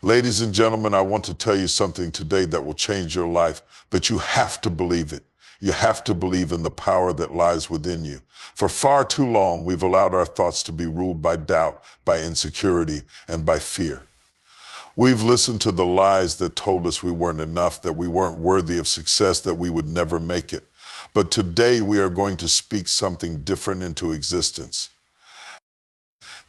Ladies and gentlemen, I want to tell you something today that will change your life, but you have to believe it. You have to believe in the power that lies within you. For far too long, we've allowed our thoughts to be ruled by doubt, by insecurity, and by fear. We've listened to the lies that told us we weren't enough, that we weren't worthy of success, that we would never make it. But today we are going to speak something different into existence.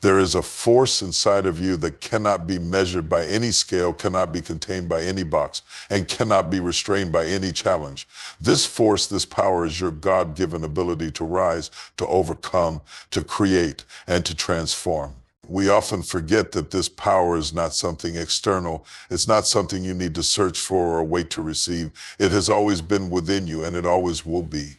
There is a force inside of you that cannot be measured by any scale, cannot be contained by any box, and cannot be restrained by any challenge. This force, this power is your God-given ability to rise, to overcome, to create, and to transform. We often forget that this power is not something external. It's not something you need to search for or wait to receive. It has always been within you, and it always will be.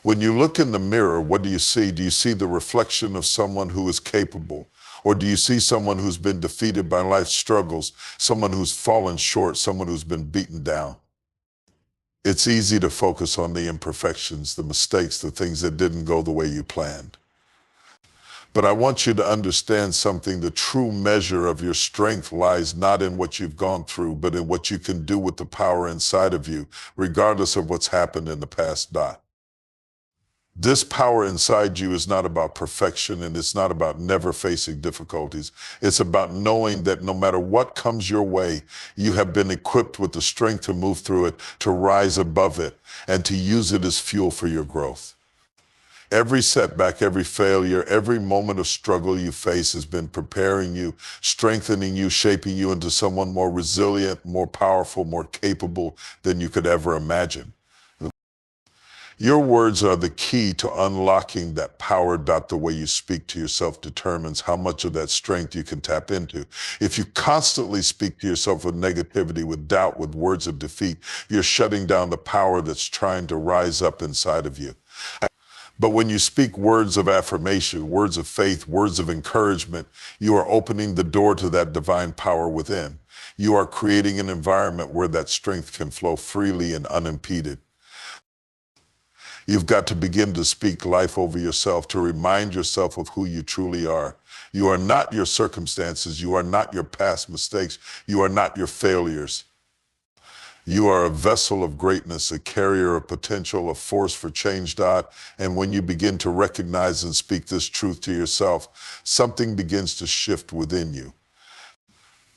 When you look in the mirror, what do you see? Do you see the reflection of someone who is capable? Or do you see someone who's been defeated by life's struggles, someone who's fallen short, someone who's been beaten down? It's easy to focus on the imperfections, the mistakes, the things that didn't go the way you planned. But I want you to understand something. The true measure of your strength lies not in what you've gone through, but in what you can do with the power inside of you, regardless of what's happened in the past. This power inside you is not about perfection, and it's not about never facing difficulties. It's about knowing that no matter what comes your way, you have been equipped with the strength to move through it, to rise above it, and to use it as fuel for your growth. Every setback, every failure, every moment of struggle you face has been preparing you, strengthening you, shaping you into someone more resilient, more powerful, more capable than you could ever imagine. Your words are the key to unlocking that power. The way you speak to yourself determines how much of that strength you can tap into. If you constantly speak to yourself with negativity, with doubt, with words of defeat, you're shutting down the power that's trying to rise up inside of you. But when you speak words of affirmation, words of faith, words of encouragement, you are opening the door to that divine power within. You are creating an environment where that strength can flow freely and unimpeded. You've got to begin to speak life over yourself, to remind yourself of who you truly are. You are not your circumstances. You are not your past mistakes. You are not your failures. You are a vessel of greatness, a carrier of potential, a force for change. And when you begin to recognize and speak this truth to yourself, something begins to shift within you.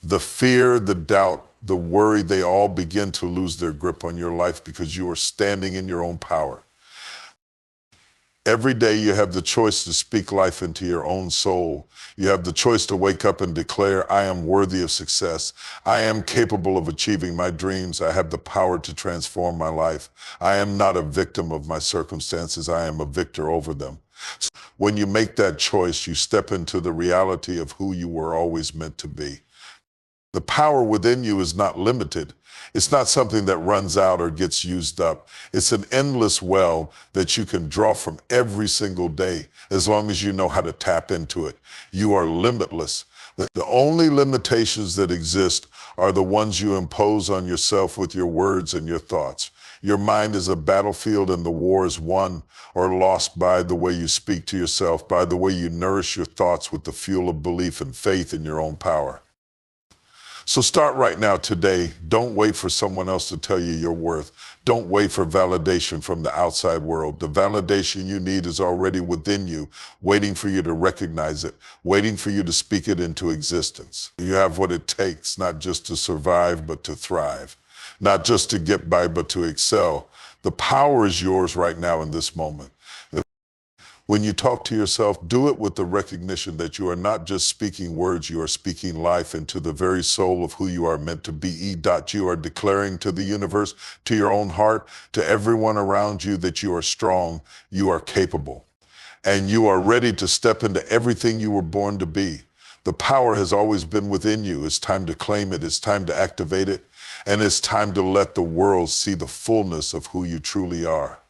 The fear, the doubt, the worry, they all begin to lose their grip on your life because you are standing in your own power. Every day you have the choice to speak life into your own soul. You have the choice to wake up and declare, I am worthy of success. I am capable of achieving my dreams. I have the power to transform my life. I am not a victim of my circumstances. I am a victor over them. When you make that choice, you step into the reality of who you were always meant to be. The power within you is not limited. It's not something that runs out or gets used up. It's an endless well that you can draw from every single day, as long as you know how to tap into it. You are limitless. The only limitations that exist are the ones you impose on yourself with your words and your thoughts. Your mind is a battlefield, and the war is won or lost by the way you speak to yourself, by the way you nourish your thoughts with the fuel of belief and faith in your own power. So start right now today. Don't wait for someone else to tell you your worth. Don't wait for validation from the outside world. The validation you need is already within you, waiting for you to recognize it, waiting for you to speak it into existence. You have what it takes, not just to survive, but to thrive. Not just to get by, but to excel. The power is yours right now in this moment. When you talk to yourself, do it with the recognition that you are not just speaking words, you are speaking life into the very soul of who you are meant to be. You are declaring to the universe, to your own heart, to everyone around you that you are strong, you are capable, and you are ready to step into everything you were born to be. The power has always been within you. It's time to claim it. It's time to activate it. And it's time to let the world see the fullness of who you truly are.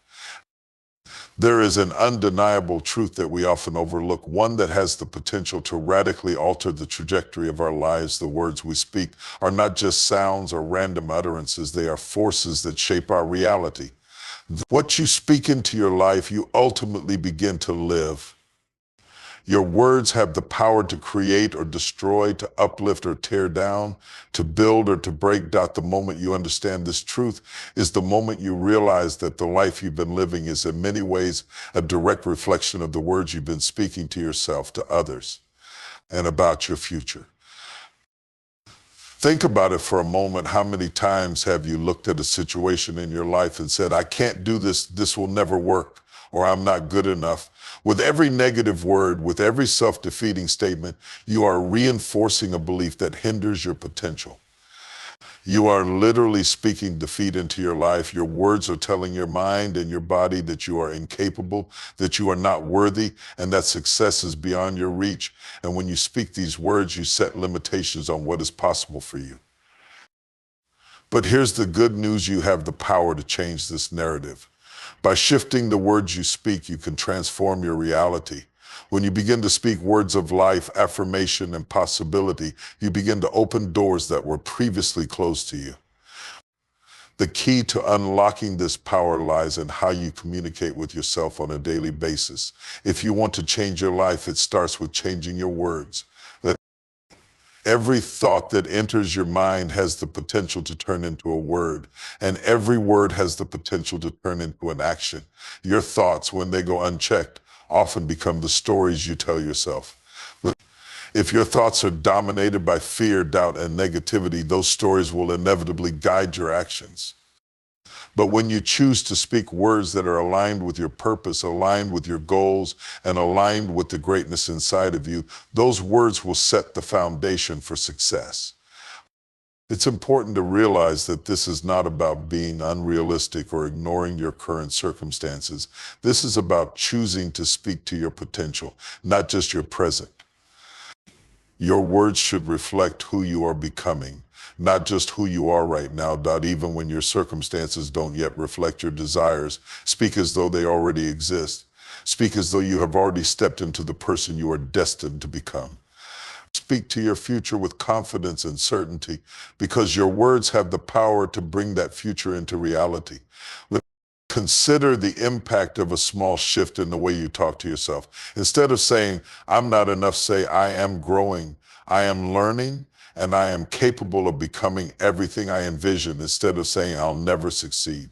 There is an undeniable truth that we often overlook, one that has the potential to radically alter the trajectory of our lives. The words we speak are not just sounds or random utterances. They are forces that shape our reality. What you speak into your life, you ultimately begin to live. Your words have the power to create or destroy, to uplift or tear down, to build or to break. The moment you understand this truth is the moment you realize that the life you've been living is in many ways a direct reflection of the words you've been speaking to yourself, to others, and about your future. Think about it for a moment. How many times have you looked at a situation in your life and said, I can't do this, this will never work, or I'm not good enough? With every negative word, with every self-defeating statement, you are reinforcing a belief that hinders your potential. You are literally speaking defeat into your life. Your words are telling your mind and your body that you are incapable, that you are not worthy, and that success is beyond your reach. And when you speak these words, you set limitations on what is possible for you. But here's the good news: you have the power to change this narrative. By shifting the words you speak, you can transform your reality. When you begin to speak words of life, affirmation, and possibility, you begin to open doors that were previously closed to you. The key to unlocking this power lies in how you communicate with yourself on a daily basis. If you want to change your life, it starts with changing your words. Every thought that enters your mind has the potential to turn into a word, and every word has the potential to turn into an action. Your thoughts, when they go unchecked, often become the stories you tell yourself. If your thoughts are dominated by fear, doubt, and negativity, those stories will inevitably guide your actions. But when you choose to speak words that are aligned with your purpose, aligned with your goals, and aligned with the greatness inside of you, those words will set the foundation for success. It's important to realize that this is not about being unrealistic or ignoring your current circumstances. This is about choosing to speak to your potential, not just your present. Your words should reflect who you are becoming, not just who you are right now. Even when your circumstances don't yet reflect your desires, speak as though they already exist. Speak as though you have already stepped into the person you are destined to become. Speak to your future with confidence and certainty, because your words have the power to bring that future into reality. Consider the impact of a small shift in the way you talk to yourself. Instead of saying, I'm not enough, say, I am growing, I am learning, and I am capable of becoming everything I envision. Instead of saying, I'll never succeed,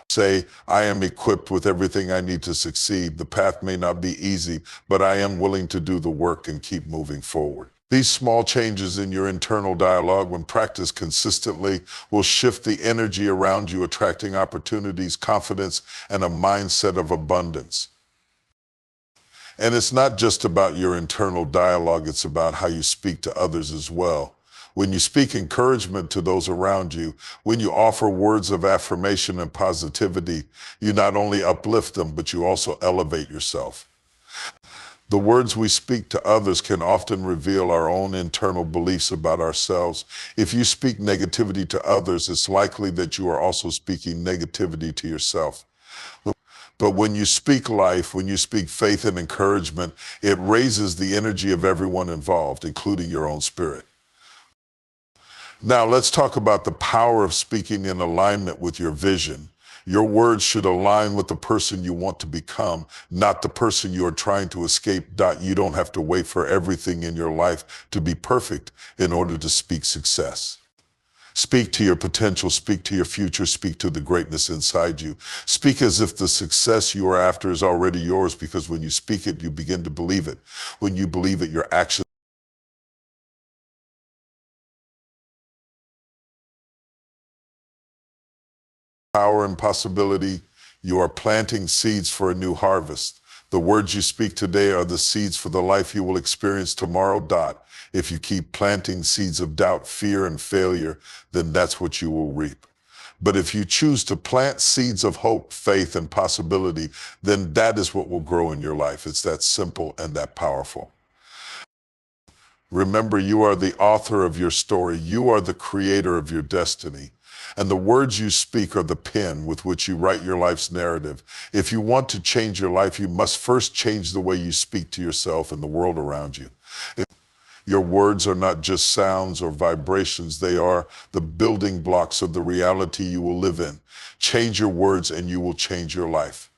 say, I am equipped with everything I need to succeed. The path may not be easy, but I am willing to do the work and keep moving forward. These small changes in your internal dialogue, when practiced consistently, will shift the energy around you, attracting opportunities, confidence, and a mindset of abundance. And it's not just about your internal dialogue, it's about how you speak to others as well. When you speak encouragement to those around you, when you offer words of affirmation and positivity, you not only uplift them, but you also elevate yourself. The words we speak to others can often reveal our own internal beliefs about ourselves. If you speak negativity to others, it's likely that you are also speaking negativity to yourself. But when you speak life, when you speak faith and encouragement, it raises the energy of everyone involved, including your own spirit. Now, let's talk about the power of speaking in alignment with your vision. Your words should align with the person you want to become, not the person you are trying to escape. You don't have to wait for everything in your life to be perfect in order to speak success. Speak to your potential, speak to your future, speak to the greatness inside you. Speak as if the success you are after is already yours, because when you speak it, you begin to believe it. When you believe it, your actions power and possibility. You are planting seeds for a new harvest. The words you speak today are the seeds for the life you will experience tomorrow. If you keep planting seeds of doubt, fear, and failure, then that's what you will reap. But if you choose to plant seeds of hope, faith, and possibility, then that is what will grow in your life. It's that simple and that powerful. Remember, you are the author of your story. You are the creator of your destiny. And the words you speak are the pen with which you write your life's narrative. If you want to change your life, you must first change the way you speak to yourself and the world around you. Your words are not just sounds or vibrations. They are the building blocks of the reality you will live in. Change your words and you will change your life.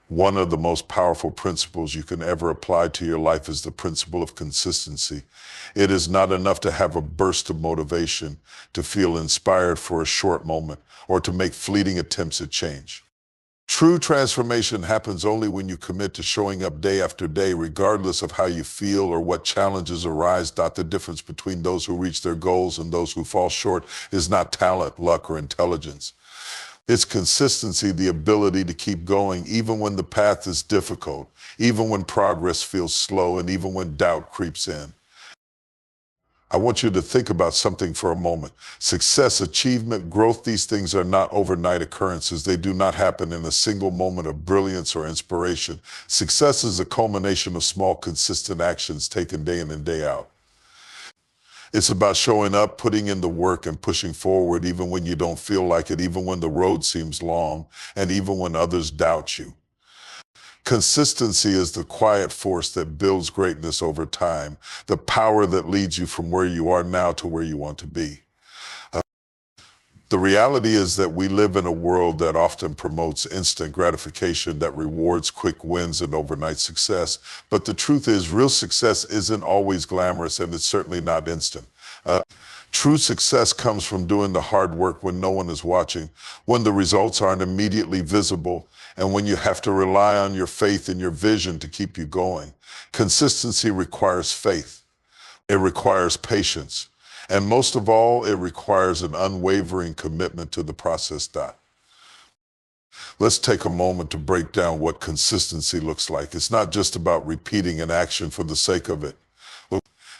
One of the most powerful principles you can ever apply to your life is the principle of consistency. It is not enough to have a burst of motivation, to feel inspired for a short moment, or to make fleeting attempts at change. True transformation happens only when you commit to showing up day after day, regardless of how you feel or what challenges arise. The difference between those who reach their goals and those who fall short is not talent, luck, or intelligence. It's consistency, the ability to keep going, even when the path is difficult, even when progress feels slow, and even when doubt creeps in. I want you to think about something for a moment. Success, achievement, growth, these things are not overnight occurrences. They do not happen in a single moment of brilliance or inspiration. Success is a culmination of small, consistent actions taken day in and day out. It's about showing up, putting in the work, and pushing forward even when you don't feel like it, even when the road seems long, and even when others doubt you. Consistency is the quiet force that builds greatness over time, the power that leads you from where you are now to where you want to be. The reality is that we live in a world that often promotes instant gratification, that rewards quick wins and overnight success. But the truth is, real success isn't always glamorous, and it's certainly not instant. True success comes from doing the hard work when no one is watching, when the results aren't immediately visible, and when you have to rely on your faith and your vision to keep you going. Consistency requires faith. It requires patience. And most of all, it requires an unwavering commitment to the process. Let's take a moment to break down what consistency looks like. It's not just about repeating an action for the sake of it.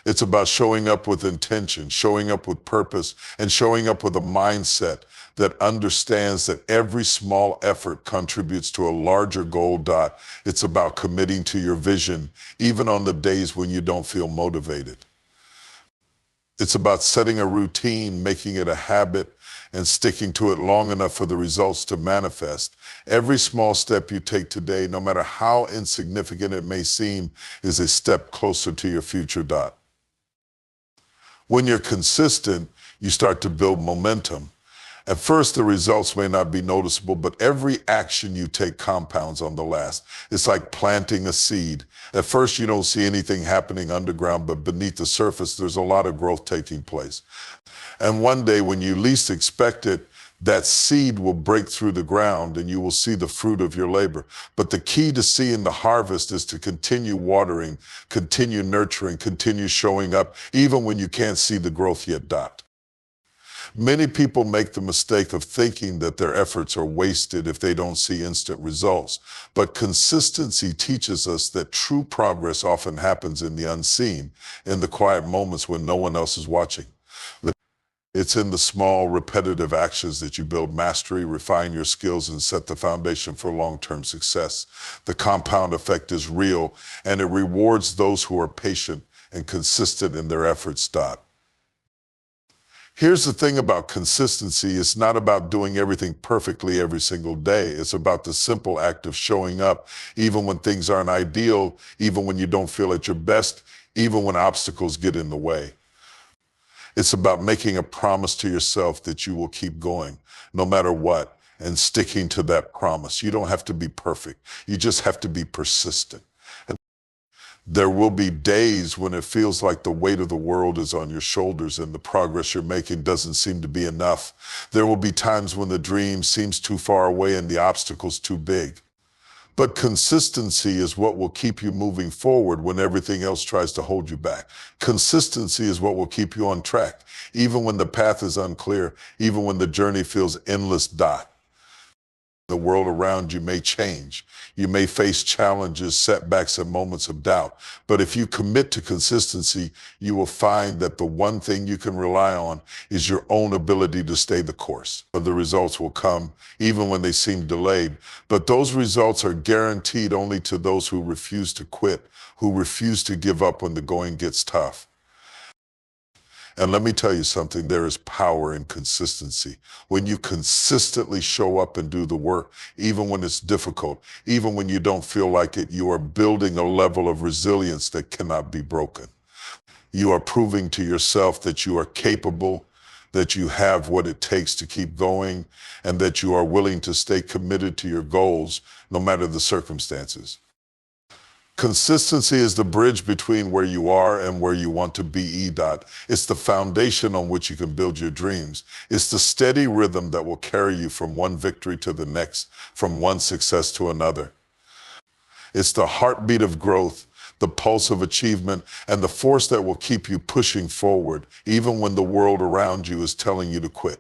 It's about showing up with intention, showing up with purpose, and showing up with a mindset that understands that every small effort contributes to a larger goal. It's about committing to your vision, even on the days when you don't feel motivated. It's about setting a routine, making it a habit, and sticking to it long enough for the results to manifest. Every small step you take today, no matter how insignificant it may seem, is a step closer to your future. When you're consistent, you start to build momentum. At first, the results may not be noticeable, but every action you take compounds on the last. It's like planting a seed. At first, you don't see anything happening underground, but beneath the surface, there's a lot of growth taking place. And one day, when you least expect it, that seed will break through the ground and you will see the fruit of your labor. But the key to seeing the harvest is to continue watering, continue nurturing, continue showing up, even when you can't see the growth yet. Many people make the mistake of thinking that their efforts are wasted if they don't see instant results. But consistency teaches us that true progress often happens in the unseen, in the quiet moments when no one else is watching. It's in the small, repetitive actions that you build mastery, refine your skills, and set the foundation for long-term success. The compound effect is real, and it rewards those who are patient and consistent in their efforts. Here's the thing about consistency. It's not about doing everything perfectly every single day. It's about the simple act of showing up, even when things aren't ideal, even when you don't feel at your best, even when obstacles get in the way. It's about making a promise to yourself that you will keep going, no matter what, and sticking to that promise. You don't have to be perfect. You just have to be persistent. There will be days when it feels like the weight of the world is on your shoulders and the progress you're making doesn't seem to be enough. There will be times when the dream seems too far away and the obstacles too big. But consistency is what will keep you moving forward when everything else tries to hold you back. Consistency is what will keep you on track, even when the path is unclear, even when the journey feels endless. The world around you may change. You may face challenges, setbacks, and moments of doubt. But if you commit to consistency, you will find that the one thing you can rely on is your own ability to stay the course. The results will come even when they seem delayed. But those results are guaranteed only to those who refuse to quit, who refuse to give up when the going gets tough. And let me tell you something, there is power in consistency. When you consistently show up and do the work, even when it's difficult, even when you don't feel like it, you are building a level of resilience that cannot be broken. You are proving to yourself that you are capable, that you have what it takes to keep going, and that you are willing to stay committed to your goals no matter the circumstances. Consistency is the bridge between where you are and where you want to be, It's the foundation on which you can build your dreams. It's the steady rhythm that will carry you from one victory to the next, from one success to another. It's the heartbeat of growth, the pulse of achievement, and the force that will keep you pushing forward, even when the world around you is telling you to quit.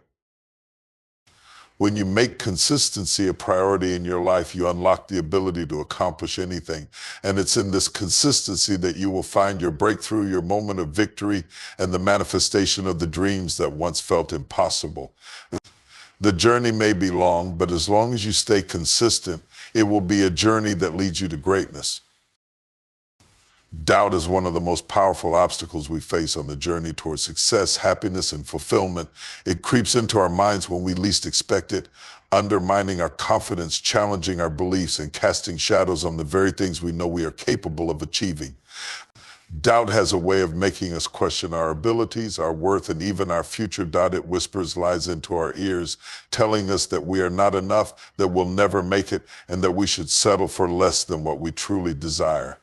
When you make consistency a priority in your life, you unlock the ability to accomplish anything. And it's in this consistency that you will find your breakthrough, your moment of victory, and the manifestation of the dreams that once felt impossible. The journey may be long, but as long as you stay consistent, it will be a journey that leads you to greatness. Doubt is one of the most powerful obstacles we face on the journey towards success, happiness, and fulfillment. It creeps into our minds when we least expect it, undermining our confidence, challenging our beliefs, and casting shadows on the very things we know we are capable of achieving. Doubt has a way of making us question our abilities, our worth, and even our future. It whispers lies into our ears, telling us that we are not enough, that we'll never make it, and that we should settle for less than what we truly desire.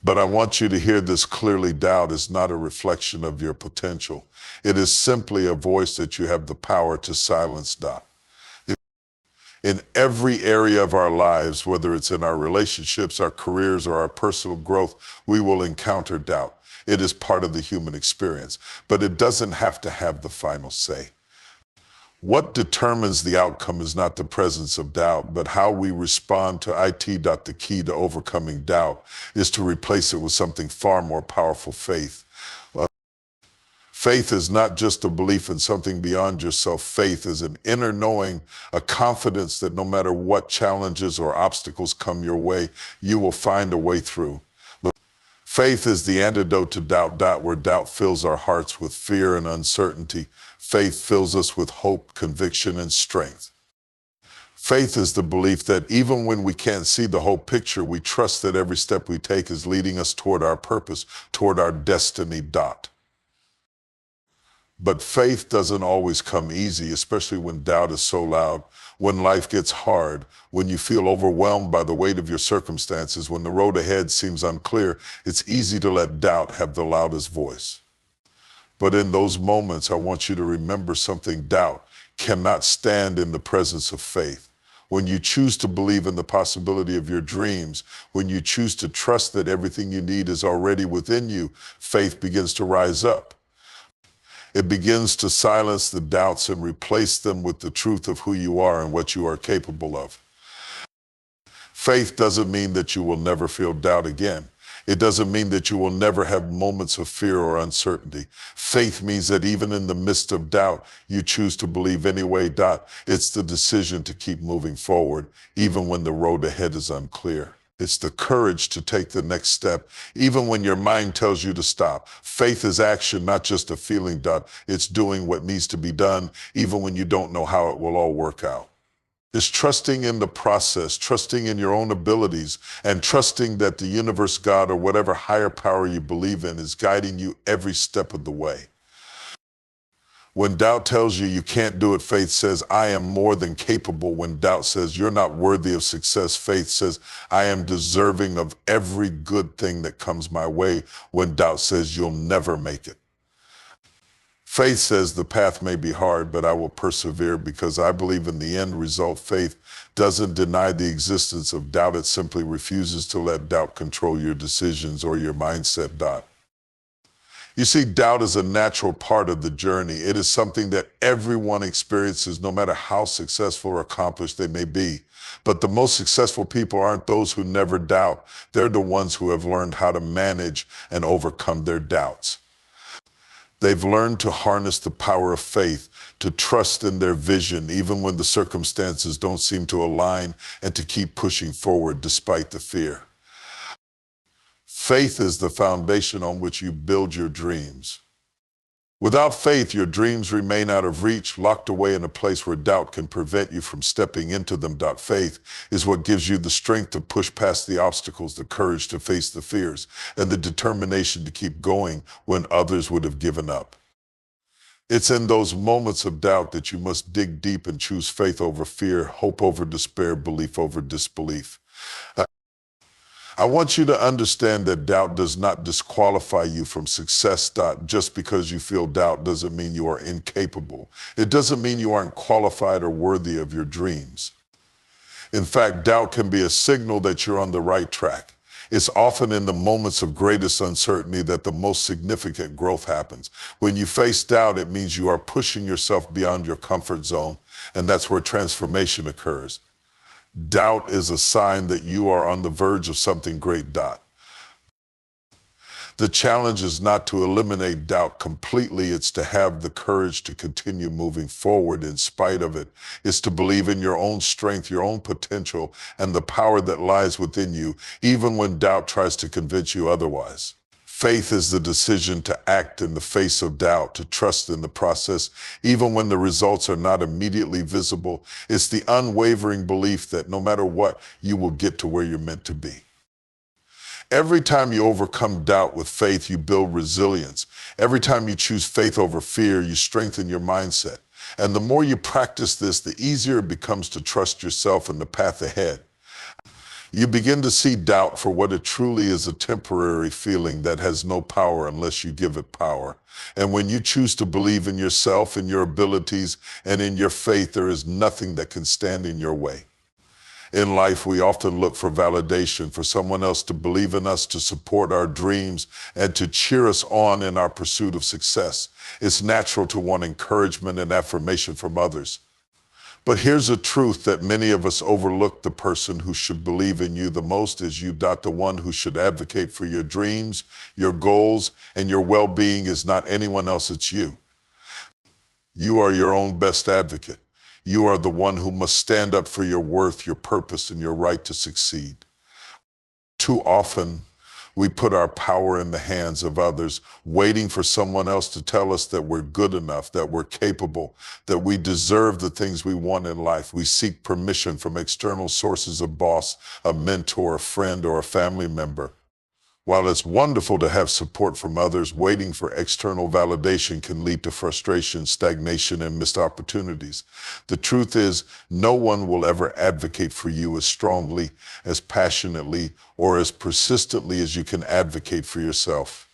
But I want you to hear this clearly. Doubt is not a reflection of your potential. It is simply a voice that you have the power to silence. In every area of our lives, whether it's in our relationships, our careers, or our personal growth, we will encounter doubt. It is part of the human experience, but it doesn't have to have the final say. What determines the outcome is not the presence of doubt, but how we respond to it. The key to overcoming doubt is to replace it with something far more powerful: faith. Faith is not just a belief in something beyond yourself. Faith is an inner knowing, a confidence that no matter what challenges or obstacles come your way, you will find a way through. Faith is the antidote to doubt. Where doubt fills our hearts with fear and uncertainty, faith fills us with hope, conviction, and strength. Faith is the belief that even when we can't see the whole picture, we trust that every step we take is leading us toward our purpose, toward our destiny. But faith doesn't always come easy, especially when doubt is so loud, when life gets hard, when you feel overwhelmed by the weight of your circumstances, when the road ahead seems unclear. It's easy to let doubt have the loudest voice. But in those moments, I want you to remember something: doubt cannot stand in the presence of faith. When you choose to believe in the possibility of your dreams, when you choose to trust that everything you need is already within you, faith begins to rise up. It begins to silence the doubts and replace them with the truth of who you are and what you are capable of. Faith doesn't mean that you will never feel doubt again. It doesn't mean that you will never have moments of fear or uncertainty. Faith means that even in the midst of doubt, you choose to believe anyway. It's the decision to keep moving forward, even when the road ahead is unclear. It's the courage to take the next step, even when your mind tells you to stop. Faith is action, not just a feeling. It's doing what needs to be done, even when you don't know how it will all work out. It's trusting in the process, trusting in your own abilities, and trusting that the universe, God, or whatever higher power you believe in is guiding you every step of the way. When doubt tells you you can't do it, faith says, I am more than capable. When doubt says you're not worthy of success, faith says, I am deserving of every good thing that comes my way. When doubt says you'll never make it, faith says the path may be hard, but I will persevere because I believe in the end result. Faith doesn't deny the existence of doubt. It simply refuses to let doubt control your decisions or your mindset. You see, doubt is a natural part of the journey. It is something that everyone experiences, no matter how successful or accomplished they may be. But the most successful people aren't those who never doubt. They're the ones who have learned how to manage and overcome their doubts. They've learned to harness the power of faith, to trust in their vision, even when the circumstances don't seem to align, and to keep pushing forward despite the fear. Faith is the foundation on which you build your dreams. Without faith, your dreams remain out of reach, locked away in a place where doubt can prevent you from stepping into them. Faith is what gives you the strength to push past the obstacles, the courage to face the fears, and the determination to keep going when others would have given up. It's in those moments of doubt that you must dig deep and choose faith over fear, hope over despair, belief over disbelief. I want you to understand that doubt does not disqualify you from success. Just because you feel doubt doesn't mean you are incapable. It doesn't mean you aren't qualified or worthy of your dreams. In fact, doubt can be a signal that you're on the right track. It's often in the moments of greatest uncertainty that the most significant growth happens. When you face doubt, it means you are pushing yourself beyond your comfort zone, and that's where transformation occurs. Doubt is a sign that you are on the verge of something great. The challenge is not to eliminate doubt completely, it's to have the courage to continue moving forward in spite of it. It's to believe in your own strength, your own potential, and the power that lies within you, even when doubt tries to convince you otherwise. Faith is the decision to act in the face of doubt, to trust in the process, even when the results are not immediately visible. It's the unwavering belief that no matter what, you will get to where you're meant to be. Every time you overcome doubt with faith, you build resilience. Every time you choose faith over fear, you strengthen your mindset. And the more you practice this, the easier it becomes to trust yourself and the path ahead. You begin to see doubt for what it truly is, a temporary feeling that has no power unless you give it power. And when you choose to believe in yourself, in your abilities, and in your faith, there is nothing that can stand in your way. In life, we often look for validation, for someone else to believe in us, to support our dreams, and to cheer us on in our pursuit of success. It's natural to want encouragement and affirmation from others. But here's a truth that many of us overlook: the person who should believe in you the most is you. The one who should advocate for your dreams, your goals, and your well-being is not anyone else, it's you. You are your own best advocate. You are the one who must stand up for your worth, your purpose, and your right to succeed. Too often, we put our power in the hands of others, waiting for someone else to tell us that we're good enough, that we're capable, that we deserve the things we want in life. We seek permission from external sources: a boss, a mentor, a friend, or a family member. While it's wonderful to have support from others, waiting for external validation can lead to frustration, stagnation, and missed opportunities. The truth is, no one will ever advocate for you as strongly, as passionately, or as persistently as you can advocate for yourself.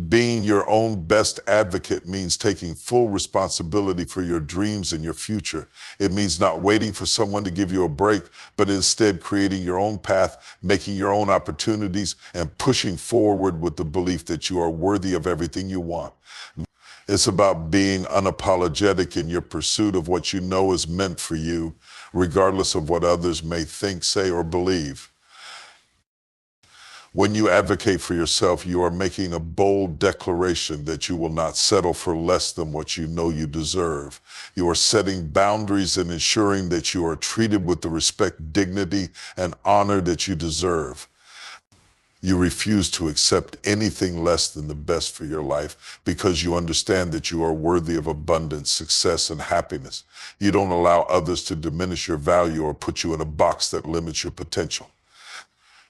Being your own best advocate means taking full responsibility for your dreams and your future. It means not waiting for someone to give you a break, but instead creating your own path, making your own opportunities, and pushing forward with the belief that you are worthy of everything you want. It's about being unapologetic in your pursuit of what you know is meant for you, regardless of what others may think, say, or believe. When you advocate for yourself, you are making a bold declaration that you will not settle for less than what you know you deserve. You are setting boundaries and ensuring that you are treated with the respect, dignity, and honor that you deserve. You refuse to accept anything less than the best for your life because you understand that you are worthy of abundance, success, and happiness. You don't allow others to diminish your value or put you in a box that limits your potential.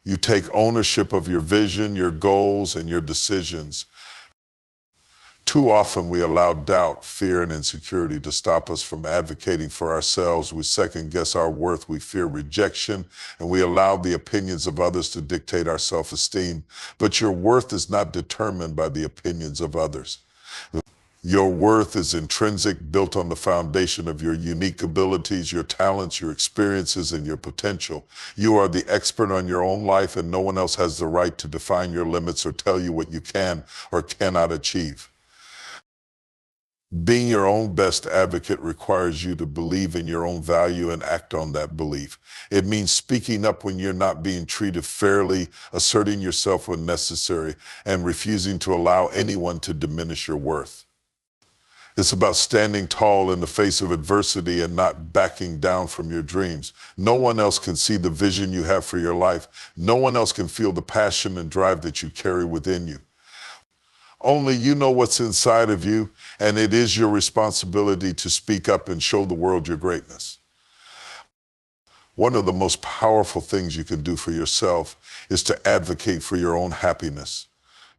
You take ownership of your vision, your goals, and your decisions. Too often we allow doubt, fear, and insecurity to stop us from advocating for ourselves. We second-guess our worth, we fear rejection, and we allow the opinions of others to dictate our self-esteem. But your worth is not determined by the opinions of others. Your worth is intrinsic, built on the foundation of your unique abilities, your talents, your experiences, and your potential. You are the expert on your own life, and no one else has the right to define your limits or tell you what you can or cannot achieve. Being your own best advocate requires you to believe in your own value and act on that belief. It means speaking up when you're not being treated fairly, asserting yourself when necessary, and refusing to allow anyone to diminish your worth. It's about standing tall in the face of adversity and not backing down from your dreams. No one else can see the vision you have for your life. No one else can feel the passion and drive that you carry within you. Only you know what's inside of you, and it is your responsibility to speak up and show the world your greatness. One of the most powerful things you can do for yourself is to advocate for your own happiness.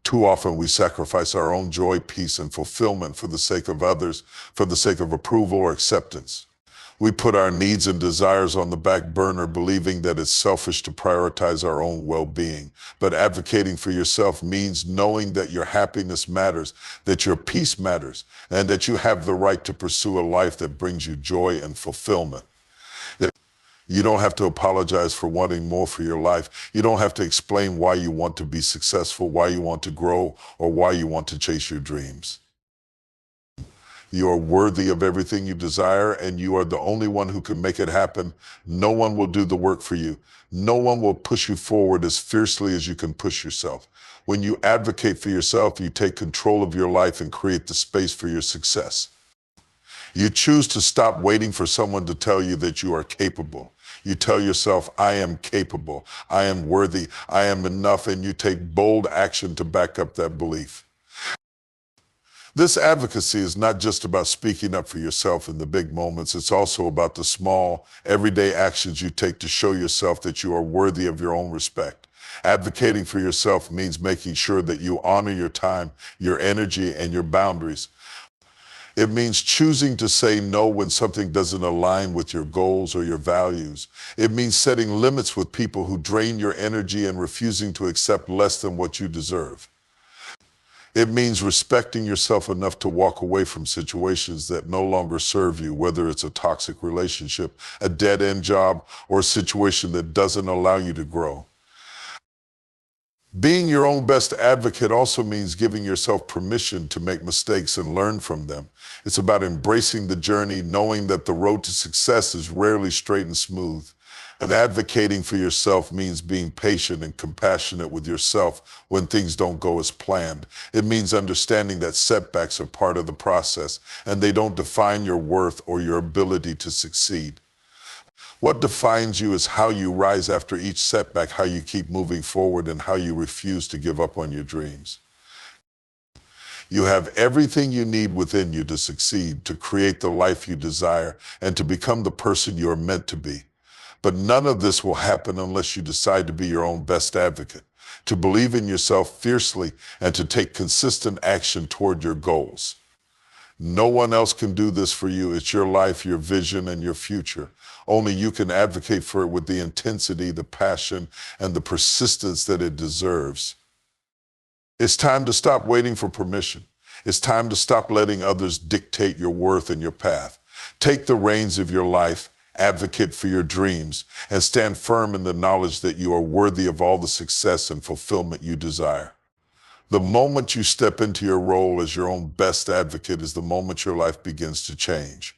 Too often we sacrifice our own joy, peace, and fulfillment for the sake of others, for the sake of approval or acceptance. We put our needs and desires on the back burner, believing that it's selfish to prioritize our own well-being. But advocating for yourself means knowing that your happiness matters, that your peace matters, and that you have the right to pursue a life that brings you joy and fulfillment. You don't have to apologize for wanting more for your life. You don't have to explain why you want to be successful, why you want to grow, or why you want to chase your dreams. You are worthy of everything you desire, and you are the only one who can make it happen. No one will do the work for you. No one will push you forward as fiercely as you can push yourself. When you advocate for yourself, you take control of your life and create the space for your success. You choose to stop waiting for someone to tell you that you are capable. You tell yourself, I am capable, I am worthy, I am enough, and you take bold action to back up that belief. This advocacy is not just about speaking up for yourself in the big moments. It's also about the small, everyday actions you take to show yourself that you are worthy of your own respect. Advocating for yourself means making sure that you honor your time, your energy, and your boundaries. It means choosing to say no when something doesn't align with your goals or your values. It means setting limits with people who drain your energy and refusing to accept less than what you deserve. It means respecting yourself enough to walk away from situations that no longer serve you, whether it's a toxic relationship, a dead-end job, or a situation that doesn't allow you to grow. Being your own best advocate also means giving yourself permission to make mistakes and learn from them. It's about embracing the journey, knowing that the road to success is rarely straight and smooth. And advocating for yourself means being patient and compassionate with yourself when things don't go as planned. It means understanding that setbacks are part of the process and they don't define your worth or your ability to succeed. What defines you is how you rise after each setback, how you keep moving forward, and how you refuse to give up on your dreams. You have everything you need within you to succeed, to create the life you desire, and to become the person you are meant to be. But none of this will happen unless you decide to be your own best advocate, to believe in yourself fiercely, and to take consistent action toward your goals. No one else can do this for you. It's your life, your vision, and your future. Only you can advocate for it with the intensity, the passion, and the persistence that it deserves. It's time to stop waiting for permission. It's time to stop letting others dictate your worth and your path. Take the reins of your life, advocate for your dreams, and stand firm in the knowledge that you are worthy of all the success and fulfillment you desire. The moment you step into your role as your own best advocate is the moment your life begins to change.